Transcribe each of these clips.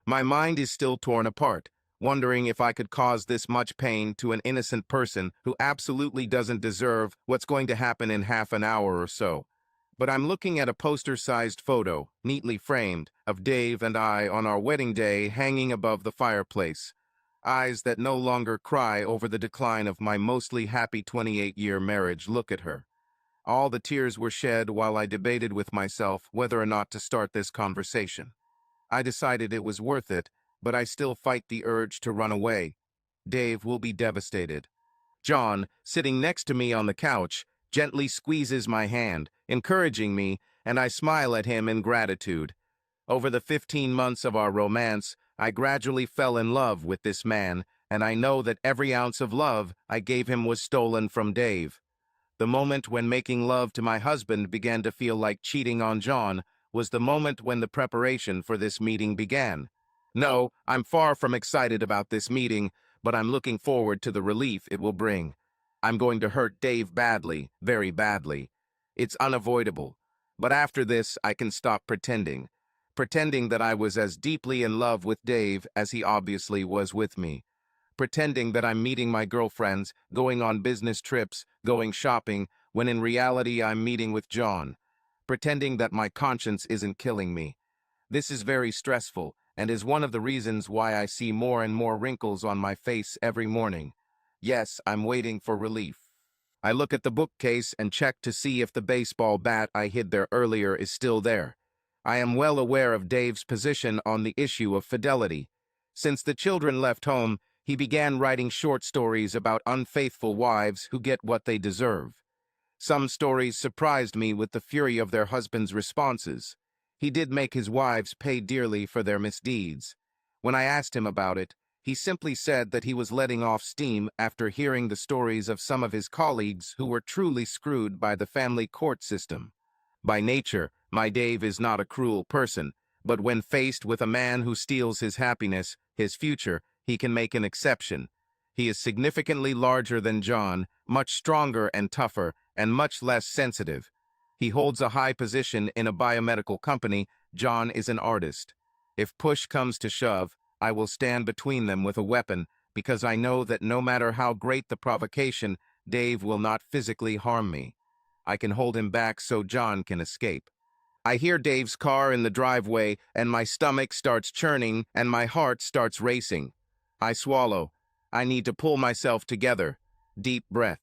My mind is still torn apart, wondering if I could cause this much pain to an innocent person who absolutely doesn't deserve what's going to happen in half an hour or so. But I'm looking at a poster-sized photo, neatly framed, of Dave and I on our wedding day hanging above the fireplace. Eyes that no longer cry over the decline of my mostly happy 28-year marriage look at her. All the tears were shed while I debated with myself whether or not to start this conversation. I decided it was worth it, but I still fight the urge to run away. Dave will be devastated. John, sitting next to me on the couch, gently squeezes my hand, encouraging me, and I smile at him in gratitude. Over the 15 months of our romance, I gradually fell in love with this man, and I know that every ounce of love I gave him was stolen from Dave. The moment when making love to my husband began to feel like cheating on John was the moment when the preparation for this meeting began. No, I'm far from excited about this meeting, but I'm looking forward to the relief it will bring. I'm going to hurt Dave badly, very badly. It's unavoidable. But after this, I can stop pretending. Pretending that I was as deeply in love with Dave as he obviously was with me. Pretending that I'm meeting my girlfriends, going on business trips, going shopping, when in reality I'm meeting with John. Pretending that my conscience isn't killing me. This is very stressful, and is one of the reasons why I see more and more wrinkles on my face every morning. Yes, I'm waiting for relief. I look at the bookcase and check to see if the baseball bat I hid there earlier is still there. I am well aware of Dave's position on the issue of fidelity. Since the children left home, he began writing short stories about unfaithful wives who get what they deserve. Some stories surprised me with the fury of their husbands' responses. He did make his wives pay dearly for their misdeeds. When I asked him about it, he simply said that he was letting off steam after hearing the stories of some of his colleagues who were truly screwed by the family court system. By nature, my Dave is not a cruel person, but when faced with a man who steals his happiness, his future, he can make an exception. He is significantly larger than John, much stronger and tougher, and much less sensitive. He holds a high position in a biomedical company. John is an artist. If push comes to shove, I will stand between them with a weapon, because I know that no matter how great the provocation, Dave will not physically harm me. I can hold him back so John can escape. I hear Dave's car in the driveway, and my stomach starts churning, and my heart starts racing. I swallow. I need to pull myself together. Deep breath.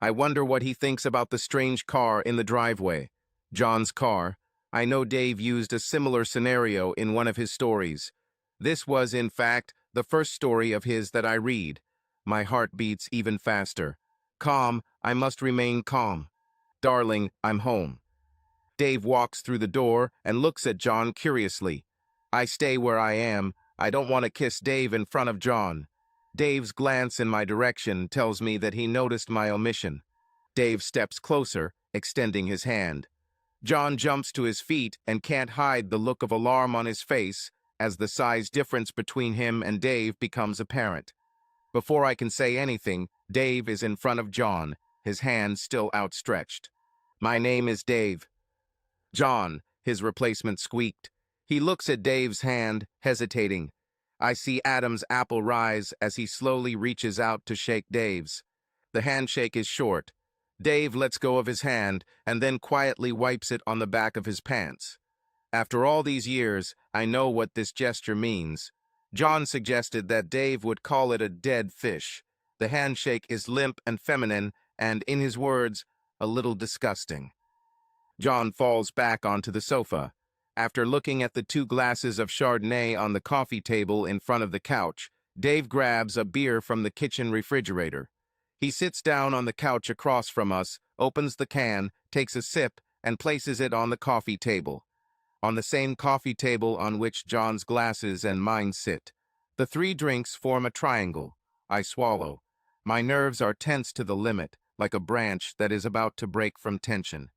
I wonder what he thinks about the strange car in the driveway. John's car. I know Dave used a similar scenario in one of his stories. This was, in fact, the first story of his that I read. My heart beats even faster. Calm, I must remain calm. Darling, I'm home. Dave walks through the door and looks at John curiously. I stay where I am. I don't want to kiss Dave in front of John. Dave's glance in my direction tells me that he noticed my omission. Dave steps closer, extending his hand. John jumps to his feet and can't hide the look of alarm on his face as the size difference between him and Dave becomes apparent. Before I can say anything, Dave is in front of John, his hand still outstretched. My name is Dave. John, his replacement squeaked. He looks at Dave's hand, hesitating. I see Adam's apple rise as he slowly reaches out to shake Dave's. The handshake is short. Dave lets go of his hand and then quietly wipes it on the back of his pants. After all these years, I know what this gesture means. John suggested that Dave would call it a dead fish. The handshake is limp and feminine and, in his words, a little disgusting. John falls back onto the sofa. After looking at the 2 glasses of Chardonnay on the coffee table in front of the couch, Dave grabs a beer from the kitchen refrigerator. He sits down on the couch across from us, opens the can, takes a sip, and places it on the coffee table. On the same coffee table on which John's glasses and mine sit. The 3 drinks form a triangle. I swallow. My nerves are tense to the limit, like a branch that is about to break from tension.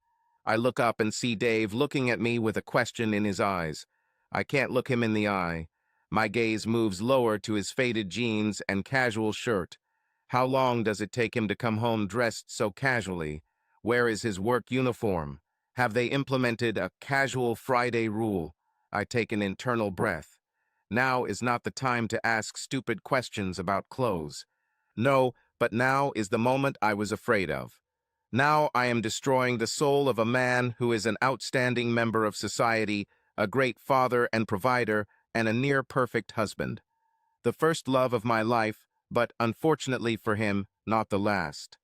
I look up and see Dave looking at me with a question in his eyes. I can't look him in the eye. My gaze moves lower to his faded jeans and casual shirt. How long does it take him to come home dressed so casually? Where is his work uniform? Have they implemented a casual Friday rule? I take an internal breath. Now is not the time to ask stupid questions about clothes. No, but now is the moment I was afraid of. Now I am destroying the soul of a man who is an outstanding member of society, a great father and provider, and a near-perfect husband. The first love of my life, but unfortunately for him, not the last.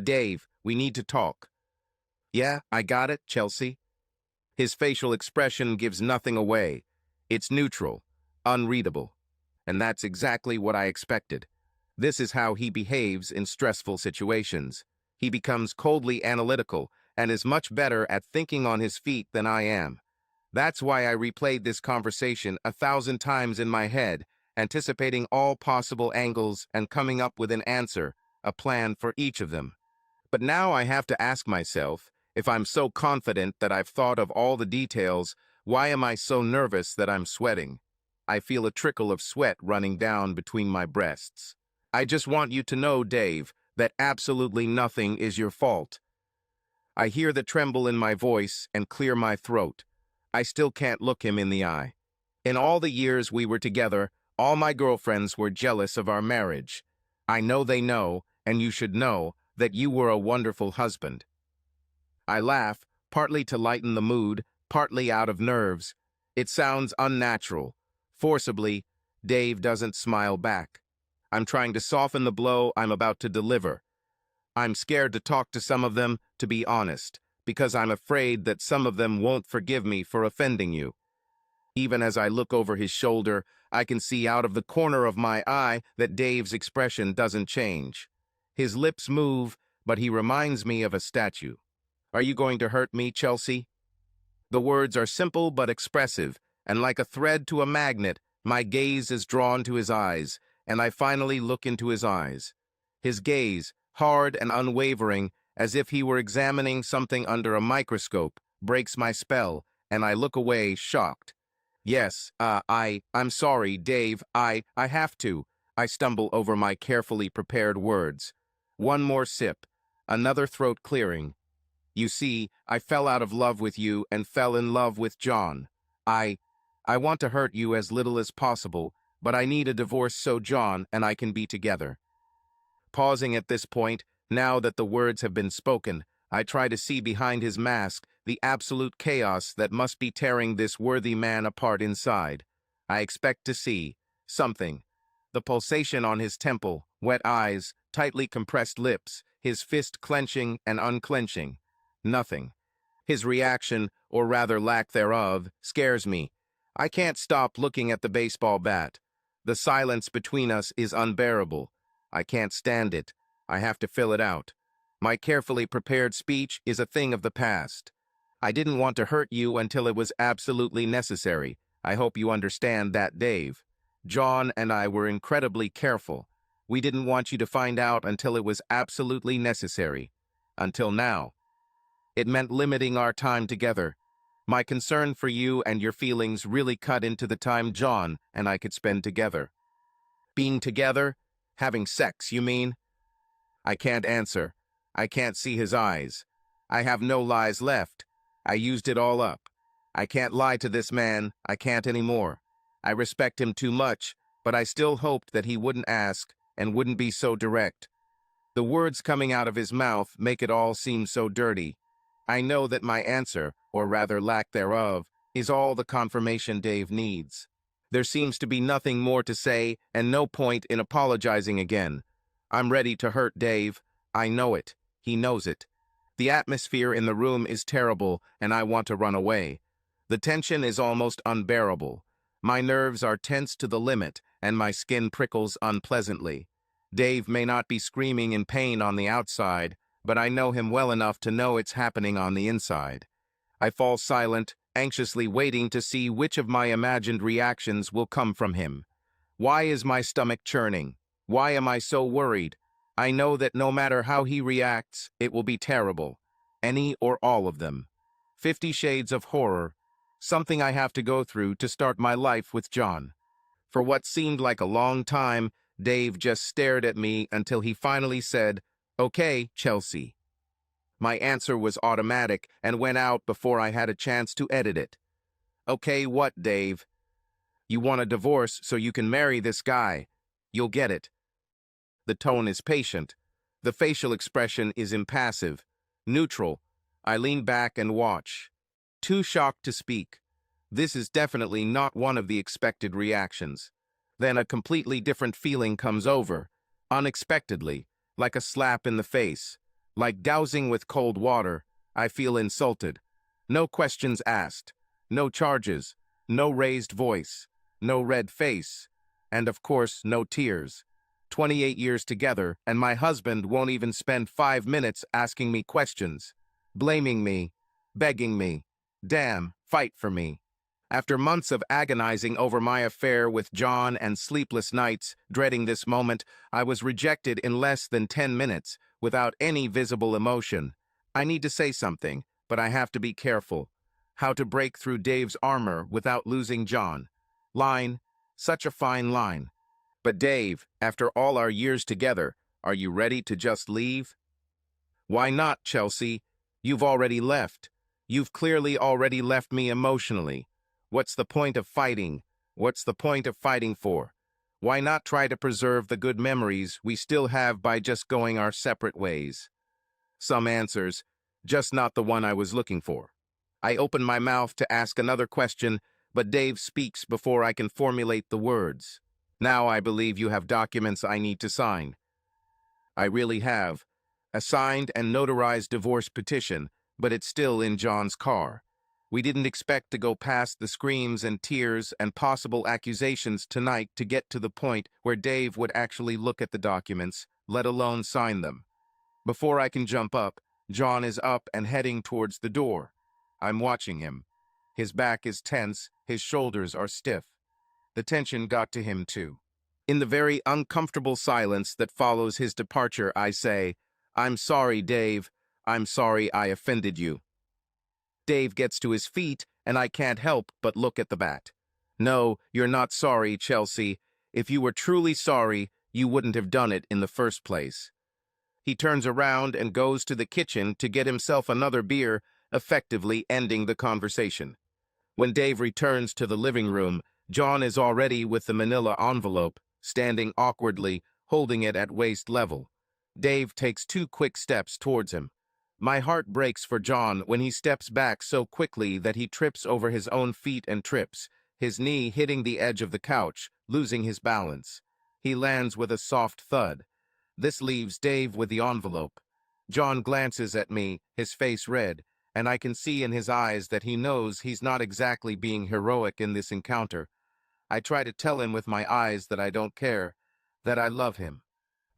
Dave, we need to talk. Yeah, I got it, Chelsea. His facial expression gives nothing away. It's neutral, unreadable. And that's exactly what I expected. This is how he behaves in stressful situations. He becomes coldly analytical and is much better at thinking on his feet than I am. That's why I replayed this conversation 1,000 times in my head, anticipating all possible angles and coming up with an answer, a plan for each of them. But now I have to ask myself, if I'm so confident that I've thought of all the details, why am I so nervous that I'm sweating? I feel a trickle of sweat running down between my breasts. I just want you to know, Dave, that absolutely nothing is your fault. I hear the tremble in my voice and clear my throat. I still can't look him in the eye. In all the years we were together, all my girlfriends were jealous of our marriage. I know they know, and you should know, that you were a wonderful husband. I laugh, partly to lighten the mood, partly out of nerves. It sounds unnatural. Forcibly, Dave doesn't smile back. I'm trying to soften the blow I'm about to deliver. I'm scared to talk to some of them, to be honest, because I'm afraid that some of them won't forgive me for offending you. Even as I look over his shoulder, I can see out of the corner of my eye that Dave's expression doesn't change. His lips move, but he reminds me of a statue. Are you going to hurt me, Chelsea? The words are simple but expressive, and like a thread to a magnet, my gaze is drawn to his eyes, and I finally look into his eyes. His gaze, hard and unwavering, as if he were examining something under a microscope, breaks my spell, and I look away, shocked. Yes, I'm sorry, Dave, I have to. I stumble over my carefully prepared words. One more sip, another throat clearing. You see, I fell out of love with you and fell in love with John. I want to hurt you as little as possible, but I need a divorce so John and I can be together. Pausing at this point, now that the words have been spoken, I try to see behind his mask the absolute chaos that must be tearing this worthy man apart inside. I expect to see something. The pulsation on his temple, wet eyes, tightly compressed lips, his fist clenching and unclenching. Nothing. His reaction, or rather lack thereof, scares me. I can't stop looking at the baseball bat. The silence between us is unbearable. I can't stand it. I have to fill it out. My carefully prepared speech is a thing of the past. I didn't want to hurt you until it was absolutely necessary. I hope you understand that, Dave. John and I were incredibly careful. We didn't want you to find out until it was absolutely necessary. Until now. It meant limiting our time together. My concern for you and your feelings really cut into the time John and I could spend together. Being together? Having sex, you mean? I can't answer. I can't see his eyes. I have no lies left. I used it all up. I can't lie to this man. I can't anymore. I respect him too much, but I still hoped that he wouldn't ask and wouldn't be so direct. The words coming out of his mouth make it all seem so dirty. I know that my answer, or rather lack thereof, is all the confirmation Dave needs. There seems to be nothing more to say and no point in apologizing again. I'm ready to hurt Dave. I know it. He knows it. The atmosphere in the room is terrible and I want to run away. The tension is almost unbearable. My nerves are tense to the limit and my skin prickles unpleasantly. Dave may not be screaming in pain on the outside, but I know him well enough to know it's happening on the inside. I fall silent, anxiously waiting to see which of my imagined reactions will come from him. Why is my stomach churning? Why am I so worried? I know that no matter how he reacts, it will be terrible. Any or all of them. 50 Shades of Horror. Something I have to go through to start my life with John. For what seemed like a long time, Dave just stared at me until he finally said, "Okay, Chelsea." My answer was automatic and went out before I had a chance to edit it. "Okay, what, Dave?" You want a divorce so you can marry this guy. You'll get it. The tone is patient. The facial expression is impassive, neutral. I lean back and watch. Too shocked to speak. This is definitely not one of the expected reactions. Then a completely different feeling comes over, unexpectedly, like a slap in the face. Like dousing with cold water, I feel insulted. No questions asked, no charges, no raised voice, no red face, and of course, no tears. 28 years together, and my husband won't even spend 5 minutes asking me questions, blaming me, begging me. Damn, fight for me. After months of agonizing over my affair with John and sleepless nights, dreading this moment, I was rejected in less than 10 minutes, without any visible emotion. I need to say something, but I have to be careful. How to break through Dave's armor without losing John. Line, such a fine line. But Dave, after all our years together, are you ready to just leave? Why not, Chelsea? You've already left. You've clearly already left me emotionally. What's the point of fighting? What's the point of fighting for? Why not try to preserve the good memories we still have by just going our separate ways? Some answers, just not the one I was looking for. I open my mouth to ask another question, but Dave speaks before I can formulate the words. Now I believe you have documents I need to sign. I really have. A signed and notarized divorce petition, but it's still in John's car. We didn't expect to go past the screams and tears and possible accusations tonight to get to the point where Dave would actually look at the documents, let alone sign them. Before I can jump up, John is up and heading towards the door. I'm watching him. His back is tense, his shoulders are stiff. The tension got to him too. In the very uncomfortable silence that follows his departure, I say, "I'm sorry, Dave. I'm sorry I offended you." Dave gets to his feet, and I can't help but look at the bat. "No, you're not sorry, Chelsea. If you were truly sorry, you wouldn't have done it in the first place." He turns around and goes to the kitchen to get himself another beer, effectively ending the conversation. When Dave returns to the living room, John is already with the manila envelope, standing awkwardly, holding it at waist level. Dave takes 2 quick steps towards him. My heart breaks for John when he steps back so quickly that he trips over his own feet and trips, his knee hitting the edge of the couch, losing his balance. He lands with a soft thud. This leaves Dave with the envelope. John glances at me, his face red, and I can see in his eyes that he knows he's not exactly being heroic in this encounter. I try to tell him with my eyes that I don't care, that I love him.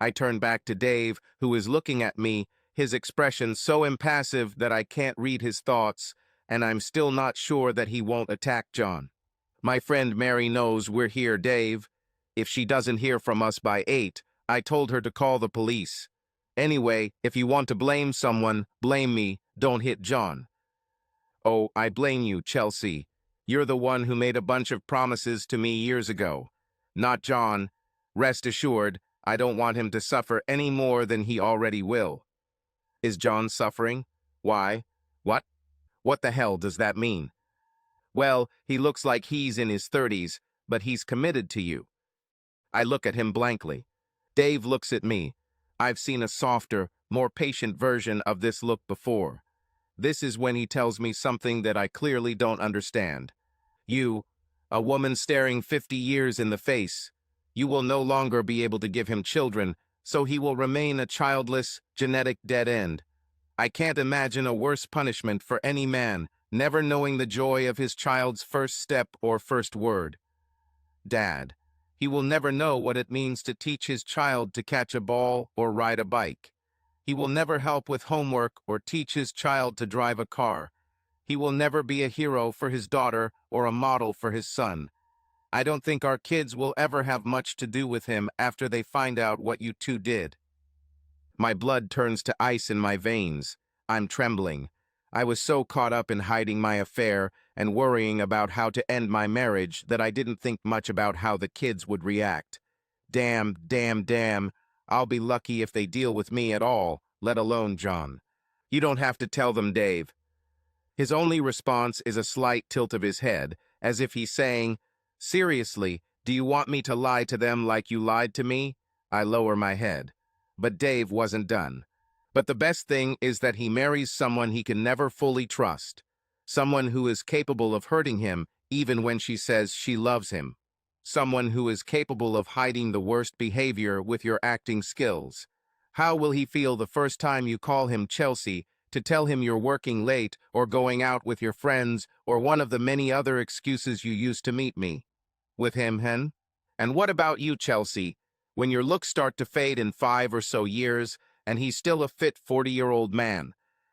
I turn back to Dave, who is looking at me, his expression so impassive that I can't read his thoughts, and I'm still not sure that he won't attack John. "My friend Mary knows we're here, Dave. If she doesn't hear from us by 8, I told her to call the police. Anyway, if you want to blame someone, blame me, don't hit John." "Oh, I blame you, Chelsea. You're the one who made a bunch of promises to me years ago. Not John. Rest assured, I don't want him to suffer any more than he already will." "Is John suffering? Why? What? What the hell does that mean?" "Well, he looks like he's in his 30s, but he's committed to you." I look at him blankly. Dave looks at me. I've seen a softer, more patient version of this look before. This is when he tells me something that I clearly don't understand. "You, a woman staring 50 years in the face, you will no longer be able to give him children, so he will remain a childless, genetic dead end. I can't imagine a worse punishment for any man, never knowing the joy of his child's first step or first word. Dad, he will never know what it means to teach his child to catch a ball or ride a bike. He will never help with homework or teach his child to drive a car. He will never be a hero for his daughter or a model for his son. I don't think our kids will ever have much to do with him after they find out what you two did." My blood turns to ice in my veins. I'm trembling. I was so caught up in hiding my affair and worrying about how to end my marriage that I didn't think much about how the kids would react. Damn, damn, damn. I'll be lucky if they deal with me at all, let alone John. "You don't have to tell them, Dave." His only response is a slight tilt of his head, as if he's saying, Seriously, do you want me to lie to them like you lied to me? I lower my head. But Dave wasn't done. But the best thing is that he marries someone he can never fully trust. Someone who is capable of hurting him even when she says she loves him. Someone who is capable of hiding the worst behavior with your acting skills. How will he feel the first time you call him Chelsea to tell him you're working late or going out with your friends or one of the many other excuses you used to meet me? With him, hen? And what about you, Chelsea? When your looks start to fade in 5 or so years, and he's still a fit 40-year-old man,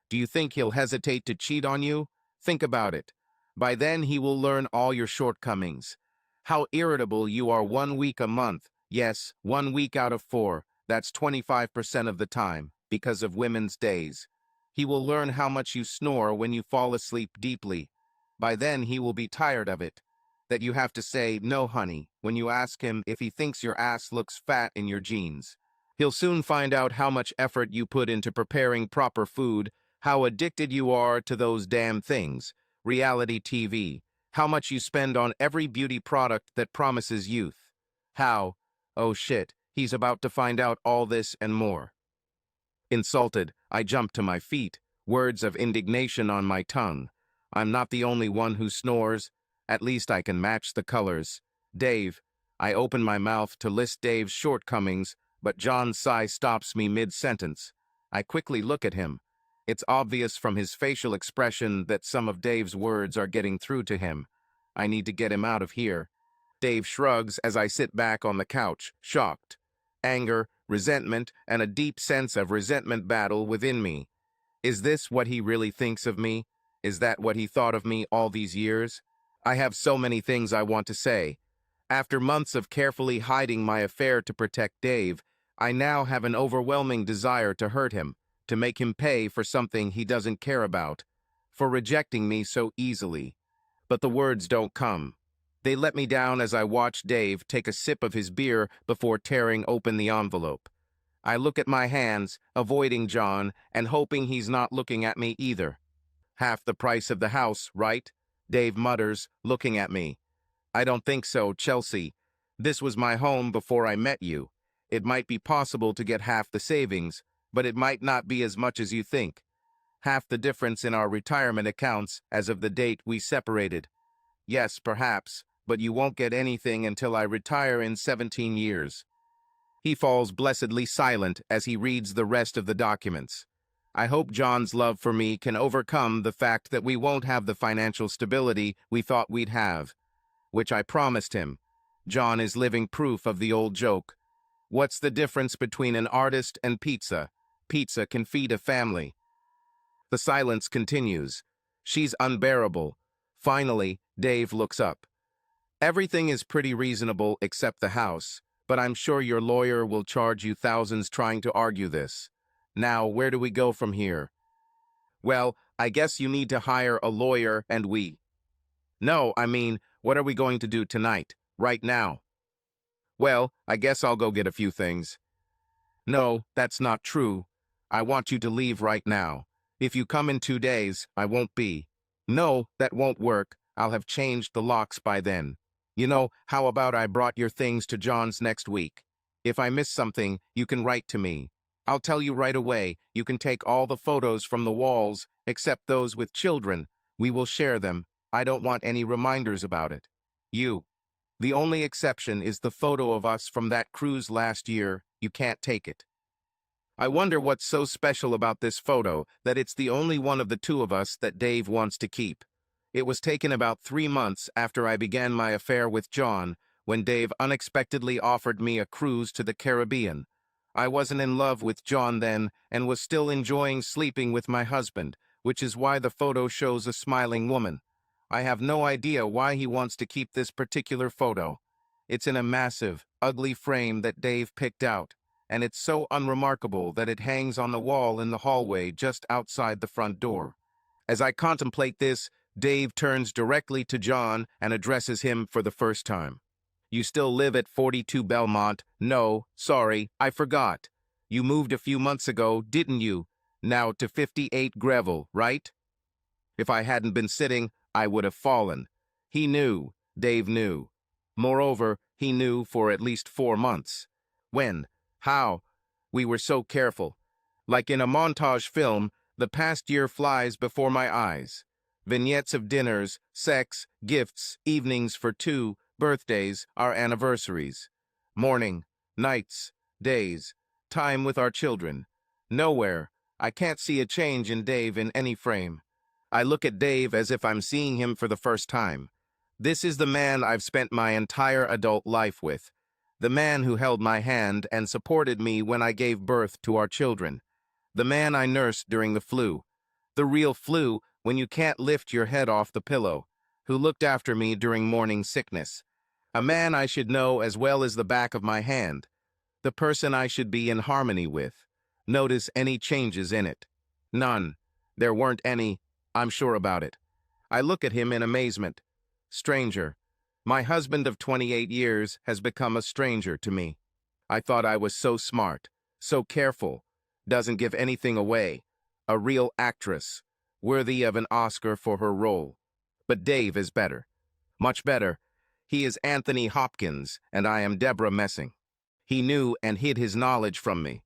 do you think he'll hesitate to cheat on you? Think about it. By then, he will learn all your shortcomings. How irritable you are 1 week a month. Yes, 1 week out of 4. That's 25% of the time, because of women's days. He will learn how much you snore when you fall asleep deeply. By then, he will be tired of it. That you have to say, no, honey, when you ask him if he thinks your ass looks fat in your jeans. He'll soon find out how much effort you put into preparing proper food, how addicted you are to those damn things, reality TV, how much you spend on every beauty product that promises youth. How, oh shit, he's about to find out all this and more. Insulted, I jump to my feet, words of indignation on my tongue. I'm not the only one who snores. At least I can match the colors. Dave. I open my mouth to list Dave's shortcomings, but John's sigh stops me mid-sentence. I quickly look at him. It's obvious from his facial expression that some of Dave's words are getting through to him. I need to get him out of here. Dave shrugs as I sit back on the couch, shocked. Anger, resentment, and a deep sense of resentment battle within me. Is this what he really thinks of me? Is that what he thought of me all these years? I have so many things I want to say. After months of carefully hiding my affair to protect Dave, I now have an overwhelming desire to hurt him, to make him pay for something he doesn't care about, for rejecting me so easily. But the words don't come. They let me down as I watch Dave take a sip of his beer before tearing open the envelope. I look at my hands, avoiding John, and hoping he's not looking at me either. Half the price of the house, right? Dave mutters, looking at me. I don't think so, Chelsea. This was my home before I met you. It might be possible to get half the savings, but it might not be as much as you think. Half the difference in our retirement accounts as of the date we separated. Yes, perhaps, but you won't get anything until I retire in 17 years. He falls blessedly silent as he reads the rest of the documents. I hope John's love for me can overcome the fact that we won't have the financial stability we thought we'd have, which I promised him. John is living proof of the old joke. What's the difference between an artist and pizza? Pizza can feed a family. The silence continues. She's unbearable. Finally, Dave looks up. Everything is pretty reasonable except the house, but I'm sure your lawyer will charge you thousands trying to argue this. Now, where do we go from here? Well, I guess you need to hire a lawyer and we. No, I mean, what are we going to do tonight, right now? Well, I guess I'll go get a few things. No, that's not true. I want you to leave right now. If you come in 2 days, I won't be. No, that won't work. I'll have changed the locks by then. You know, how about I brought your things to John's next week? If I miss something, you can write to me. I'll tell you right away. You can take all the photos from the walls, except those with children. We will share them. I don't want any reminders about it. You. The only exception is the photo of us from that cruise last year. You can't take it. I wonder what's so special about this photo that it's the only one of the two of us that Dave wants to keep. It was taken about 3 months after I began my affair with John, when Dave unexpectedly offered me a cruise to the Caribbean. I wasn't in love with John then and was still enjoying sleeping with my husband, which is why the photo shows a smiling woman. I have no idea why he wants to keep this particular photo. It's in a massive, ugly frame that Dave picked out, and it's so unremarkable that it hangs on the wall in the hallway just outside the front door. As I contemplate this, Dave turns directly to John and addresses him for the first time. You still live at 42 Belmont? No, sorry, I forgot. You moved a few months ago, didn't you? Now to 58 Greville, right? If I hadn't been sitting, I would have fallen. He knew. Dave knew. Moreover, he knew for at least 4 months. When? How? We were so careful. Like in a montage film, the past year flies before my eyes. Vignettes of dinners, sex, gifts, evenings for two, birthdays, our anniversaries. Morning, nights, days, time with our children. Nowhere. I can't see a change in Dave in any frame. I look at Dave as if I'm seeing him for the first time. This is the man I've spent my entire adult life with. The man who held my hand and supported me when I gave birth to our children. The man I nursed during the flu. The real flu when you can't lift your head off the pillow. Who looked after me during morning sickness. A man I should know as well as the back of my hand. The person I should be in harmony with. Notice any changes in it. None. There weren't any. I'm sure about it. I look at him in amazement. Stranger. My husband of 28 years has become a stranger to me. I thought I was so smart, so careful, doesn't give anything away, a real actress, worthy of an Oscar for her role. But Dave is better. Much better. He is Anthony Hopkins, and I am Deborah Messing. He knew and hid his knowledge from me.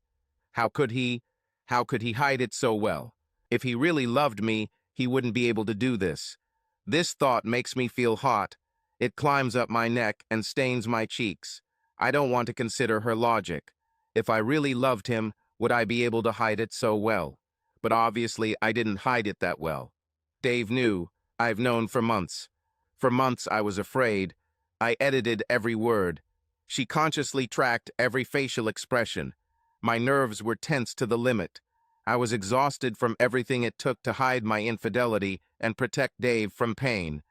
How could he? How could he hide it so well? If he really loved me, he wouldn't be able to do this. This thought makes me feel hot. It climbs up my neck and stains my cheeks. I don't want to consider her logic. If I really loved him, would I be able to hide it so well? But obviously, I didn't hide it that well. Dave knew. I've known for months. For months, I was afraid. I edited every word. She consciously tracked every facial expression. My nerves were tense to the limit. I was exhausted from everything it took to hide my infidelity and protect Dave from pain.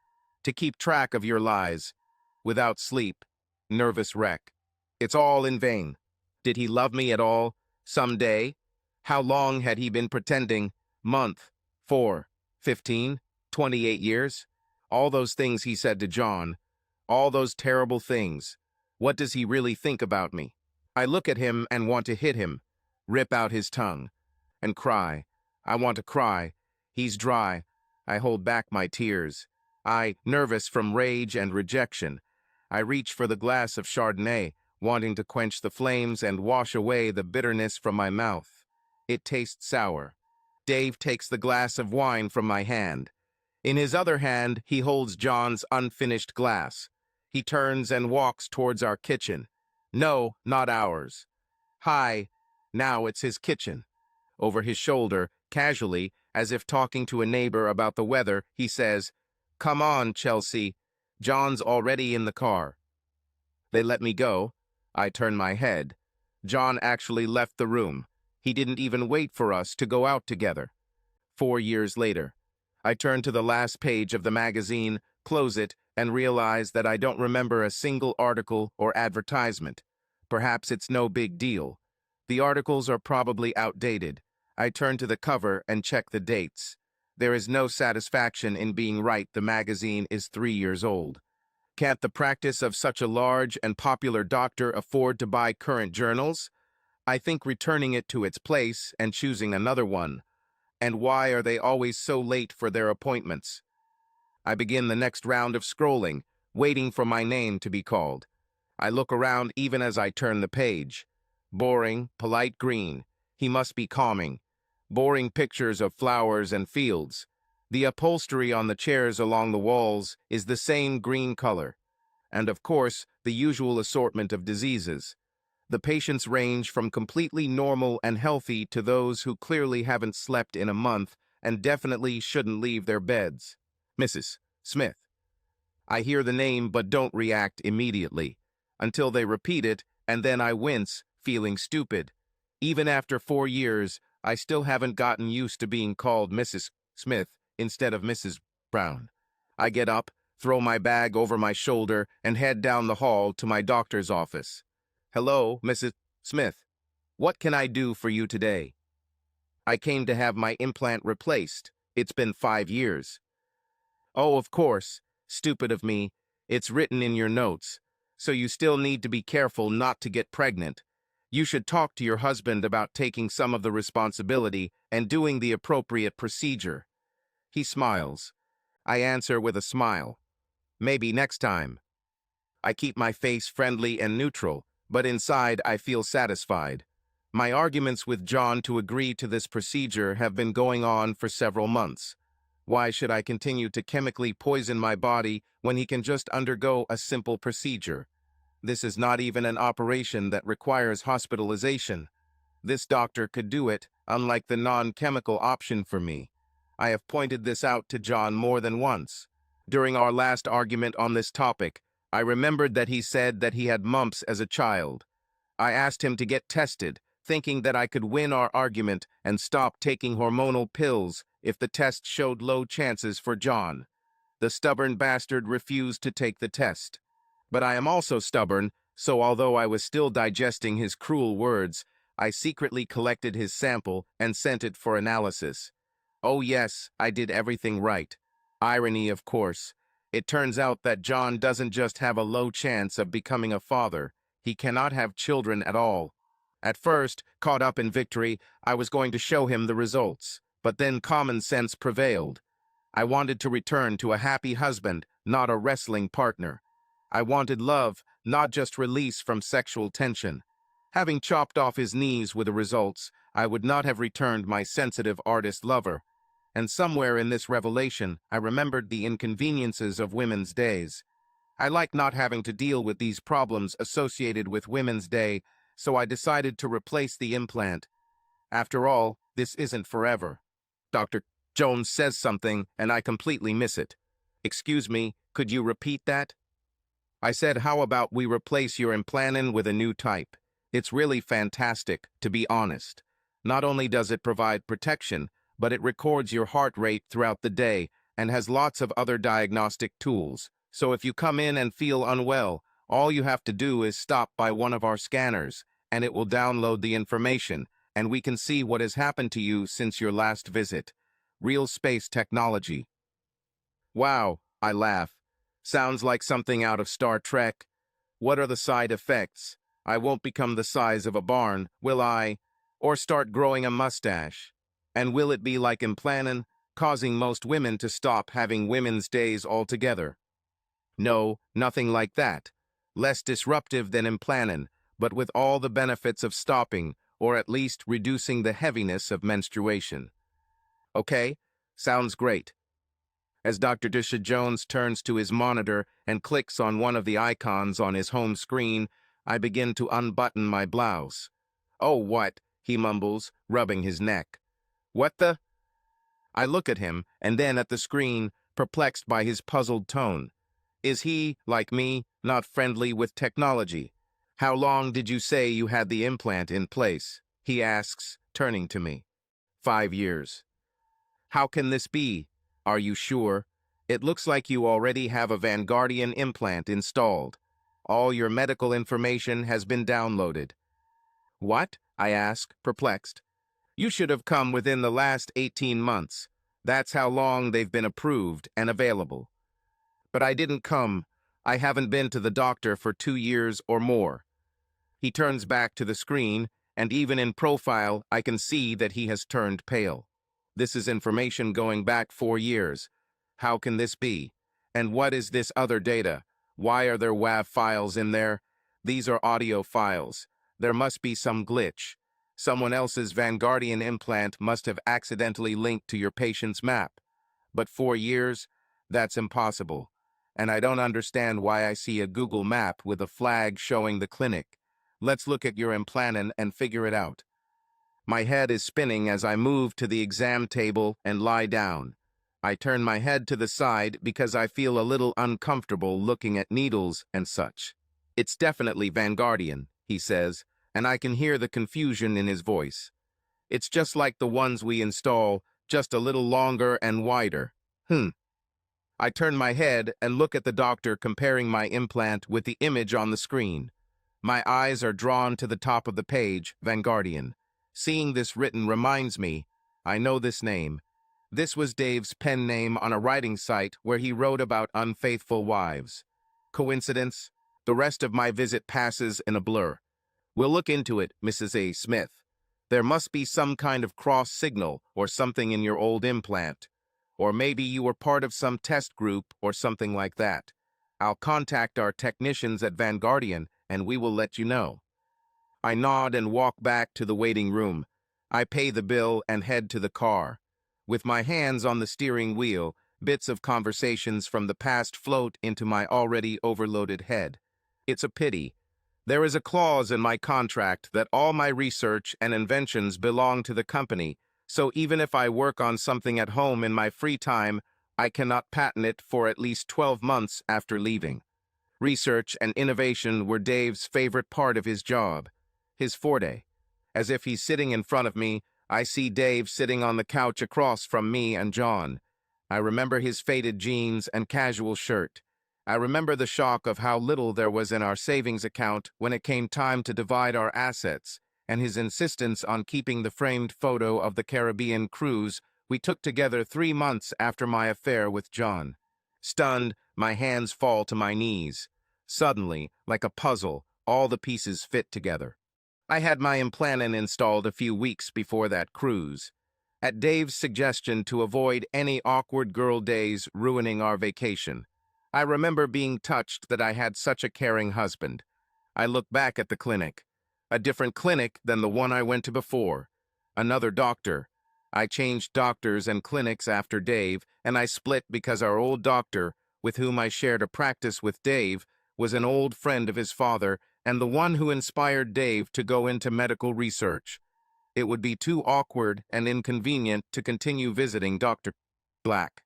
To keep track of your lies. Without sleep. Nervous wreck. It's all in vain. Did he love me at all? Someday? How long had he been pretending? Month? 4? 15? 28 years? All those things he said to John. All those terrible things. What does he really think about me? I look at him and want to hit him. Rip out his tongue. And cry. I want to cry. He's dry. I hold back my tears. Nervous from rage and rejection. I reach for the glass of Chardonnay, wanting to quench the flames and wash away the bitterness from my mouth. It tastes sour. Dave takes the glass of wine from my hand. In his other hand, he holds John's unfinished glass. He turns and walks towards our kitchen. No, not ours. Hi, now it's his kitchen. Over his shoulder, casually, as if talking to a neighbor about the weather, he says, "Come on, Chelsea. John's already in the car." They let me go. I turn my head. John actually left the room. He didn't even wait for us to go out together. 4 years later. I turn to the last page of the magazine, close it, and realize that I don't remember a single article or advertisement. Perhaps it's no big deal. The articles are probably outdated. I turn to the cover and check the dates. There is no satisfaction in being right the magazine is 3 years old. Can't the practice of such a large and popular doctor afford to buy current journals? I think returning it to its place and choosing another one. And why are they always so late for their appointments? I begin the next round of scrolling, waiting for my name to be called. I look around even as I turn the page. Boring, polite green. He must be calming. Boring pictures of flowers and fields. The upholstery on the chairs along the walls is the same green color. And of course, the usual assortment of diseases. The patients range from completely normal and healthy to those who clearly haven't slept in a month and definitely shouldn't leave their beds. Mrs. Smith. I hear the name but don't react immediately, until they repeat it, and then I wince, feeling stupid. Even after 4 years, I still haven't gotten used to being called Mrs. Smith instead of Mrs. Brown. I get up, throw my bag over my shoulder, and head down the hall to my doctor's office. "Hello, Mrs. Smith. What can I do for you today?" "I came to have my implant replaced. It's been 5 years." "Oh, of course. Stupid of me. It's written in your notes. So you still need to be careful not to get pregnant. You should talk to your husband about taking some of the responsibility and doing the appropriate procedure." He smiles. I answer with a smile. "Maybe next time." I keep my face friendly and neutral, but inside I feel satisfied. My arguments with John to agree to this procedure have been going on for several months. Why should I continue to chemically poison my body when he can just undergo a simple procedure? This is not even an operation that requires hospitalization. This doctor could do it, unlike the non-chemical option for me. I have pointed this out to John more than once. During our last argument on this topic, I remembered that he said that he had mumps as a child. I asked him to get tested, thinking that I could win our argument and stop taking hormonal pills if the test showed low chances for John. The stubborn bastard refused to take the test. But I am also stubborn, so although I was still digesting his cruel words, I secretly collected his sample and sent it for analysis. Oh yes, I did everything right. Irony, of course. It turns out that John doesn't just have a low chance of becoming a father, he cannot have children at all. At first, caught up in victory, I was going to show him the results, but then common sense prevailed. I wanted to return to a happy husband, not a wrestling partner. I wanted love, not just release from sexual tension. Having chopped off his knees with the results, I would not have returned my sensitive artist lover. And somewhere in this revelation, I remembered the inconveniences of Women's Days. I like not having to deal with these problems associated with Women's Day, so I decided to replace the implant. After all, this isn't forever. Dr. Jones says something, and I completely miss it. Excuse me, could you repeat that? I said, how about we replace your implantin with a new type? It's really fantastic, to be honest. Not only does it provide protection, but it records your heart rate throughout the day and has lots of other diagnostic tools. So if you come in and feel unwell, all you have to do is stop by one of our scanners, and it will download the information, and we can see what has happened to you since your last visit. Real space technology. Wow, I laugh. Sounds like something out of Star Trek. What are the side effects? I won't become the size of a barn, will I? Or start growing a mustache? And will it be like implantin, causing most women to stop having women's days altogether? No, nothing like that. Less disruptive than implantin, but with all the benefits of stopping, or at least reducing the heaviness of menstruation. Okay, sounds great. As Dr. Disha Jones turns to his monitor and clicks on one of the icons on his home screen, I begin to unbutton my blouse. Oh, what? He mumbles, rubbing his neck. What the? I look at him, and then at the screen, perplexed by his puzzled tone. Is he, like me, not friendly with technology? How long did you say you had the implant in place? He asks, turning to me. 5 years. How can this be? Are you sure? It looks like you already have a Vanguardian implant installed. All your medical information has been downloaded. What? I ask, perplexed. You should have come within the last 18 months. That's how long they've been approved and available. But I didn't come. I haven't been to the doctor for 2 years or more. He turns back to the screen, and even in profile, I can see that he has turned pale. This is information going back 4 years. How can this be? And what is this other data? Why are there WAV files in there? These are audio files. There must be some glitch. Someone else's Vanguardian implant must have accidentally linked to your patient's map. But 4 years? That's impossible. And I don't understand why I see a Google map with a flag showing the clinic. Let's look at your implantin and figure it out. My head is spinning as I move to the exam table and lie down. I turn my head to the side because I feel a little uncomfortable looking at needles and such. It's definitely Vanguardian, he says, and I can hear the confusion in his voice. It's just like the ones we install, just a little longer and wider. I turn my head and look at the doctor comparing my implant with the image on the screen. My eyes are drawn to the top of the page, Vanguardian. Seeing this written reminds me, I know this name. This was Dave's pen name on a writing site where he wrote about unfaithful wives. Coincidence? The rest of my visit passes in a blur. We'll look into it, Mrs. A. Smith. There must be some kind of cross signal or something in your old implant. Or maybe you were part of some test group or something like that. I'll contact our technicians at Vanguardian and we will let you know. I nod and walk back to the waiting room. I pay the bill and head to the car. With my hands on the steering wheel, bits of conversations from the past float into my already overloaded head. It's a pity. There is a clause in my contract that all my research and inventions belong to the company, so even if I work on something at home in my free time, I cannot patent it for at least 12 months after leaving. Research and innovation were Dave's favorite part of his job, his forte. As if he's sitting in front of me, I see Dave sitting on the couch across from me and John. I remember his faded jeans and casual shirt. I remember the shock of how little there was in our savings account when it came time to divide our assets, and his insistence on keeping the framed photo of the Caribbean cruise we took together 3 months after my affair with John. Stunned, my hands fall to my knees. Suddenly, like a puzzle, all the pieces fit together. I had my implant installed a few weeks before that cruise. At Dave's suggestion to avoid any awkward girl days ruining our vacation. I remember being touched that I had such a caring husband. I look back at the clinic. A different clinic than the one I went to before. Another doctor. I changed doctors and clinics after Dave, and I split because our old doctor, with whom I shared a practice with Dave, was an old friend of his father and the one who inspired Dave to go into medical research. It would be too awkward and inconvenient to continue visiting Dr. Black.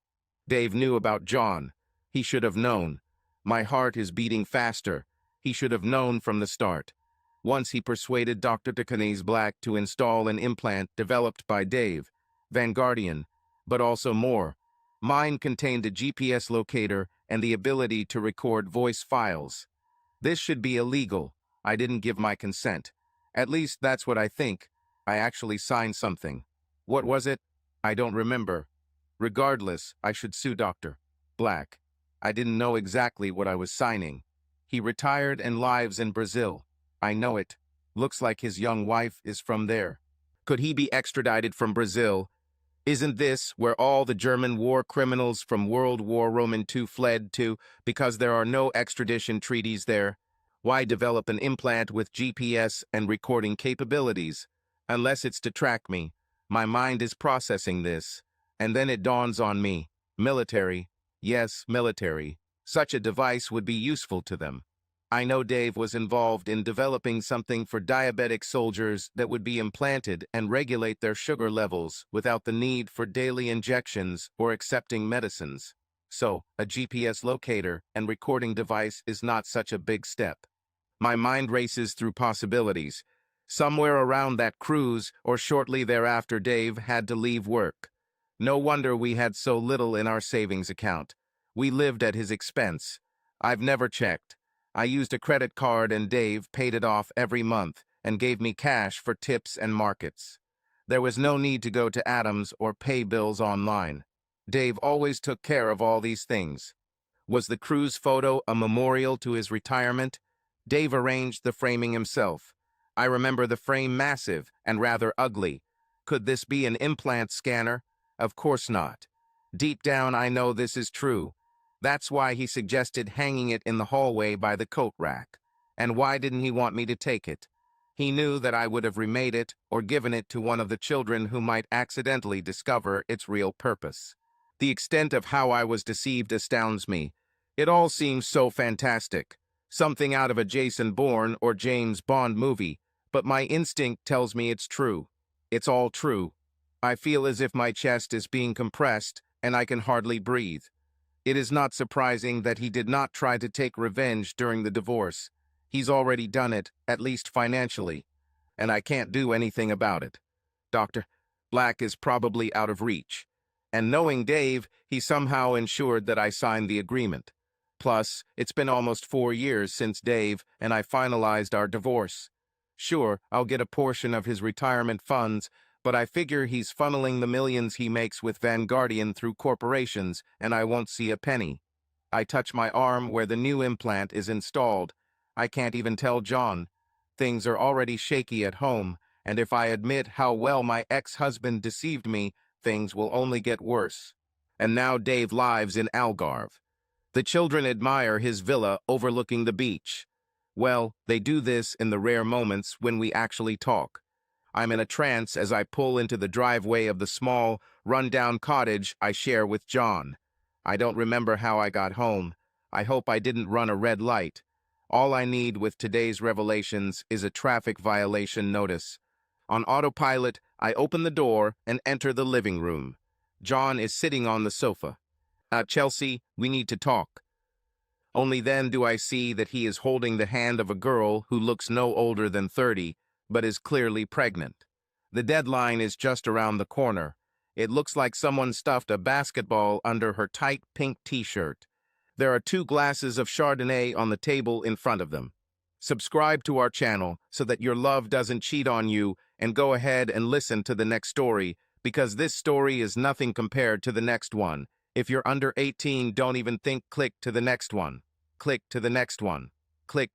Dave knew about John. He should have known. My heart is beating faster. He should have known from the start. Once he persuaded Dr. Black to install an implant developed by Dave, Vanguardian, but also more. Mine contained a GPS locator and the ability to record voice files. This should be illegal. I didn't give my consent. At least that's what I think. I actually signed something. What was it? I don't remember. Regardless, I should sue Dr. Black. I didn't know exactly what I was signing. He retired and lives in Brazil. I know it. Looks like his young wife is from there. Could he be extradited from Brazil? Isn't this where all the German war criminals from World War II fled to because there are no extradition treaties there? Why develop an implant with GPS and recording capabilities? Unless it's to track me. My mind is processing this. And then it dawns on me. Military. Yes, military. Such a device would be useful to them. I know Dave was involved in developing something for diabetic soldiers that would be implanted and regulate their sugar levels without the need for daily injections or accepting medicines. So, a GPS locator and recording device is not such a big step. My mind races through possibilities. Somewhere around that cruise or shortly thereafter, Dave had to leave work. No wonder we had so little in our savings account. We lived at his expense. I've never checked. I used a credit card and Dave paid it off every month and gave me cash for tips and markets. There was no need to go to Adams or pay bills online. Dave always took care of all these things. Was the cruise photo a memorial to his retirement? Dave arranged the framing himself. I remember the frame massive and rather ugly. Could this be an implant scanner? Of course not. Deep down, I know this is true. That's why he suggested hanging it in the hallway by the coat rack. And why didn't he want me to take it? He knew that I would have remade it or given it to one of the children who might accidentally discover its real purpose. The extent of how I was deceived astounds me. It all seems so fantastic. Something out of a Jason Bourne or James Bond movie, but my instinct tells me it's true. It's all true. I feel as if my chest is being compressed and I can hardly breathe. It is not surprising that he did not try to take revenge during the divorce. He's already done it, at least financially, and I can't do anything about it. Dr. Black is probably out of reach. And knowing Dave, he somehow ensured that I signed the agreement. Plus, it's been almost 4 years since Dave and I finalized our divorce. Sure, I'll get a portion of his retirement funds, but I figure he's funneling the millions he makes with Vanguardian through corporations, and I won't see a penny. I touch my arm where the new implant is installed. I can't even tell John. Things are already shaky at home, and if I admit how well my ex-husband deceived me, things will only get worse. And now Dave lives in Algarve. The children admire his villa overlooking the beach. Well, they do this in the rare moments when we actually talk. I'm in a trance as I pull into the driveway of the small, run-down cottage I share with John. I don't remember how I got home. I hope I didn't run a red light. All I need with today's revelations is a traffic violation notice. On autopilot, I open the door and enter the living room. John is sitting on the sofa. Chelsea, we need to talk. Only then do I see that he is holding the hand of a girl who looks no older than 30, but is clearly pregnant. The deadline is just around the corner. It looks like someone stuffed a basketball under her tight pink t-shirt. There are 2 glasses of Chardonnay on the table in front of them. Subscribe to our channel so that your love doesn't cheat on you, and go ahead and listen to the next story, because this story is nothing compared to the next one. If you're under 18, don't even think, click to the next one. Click to the next one. Click to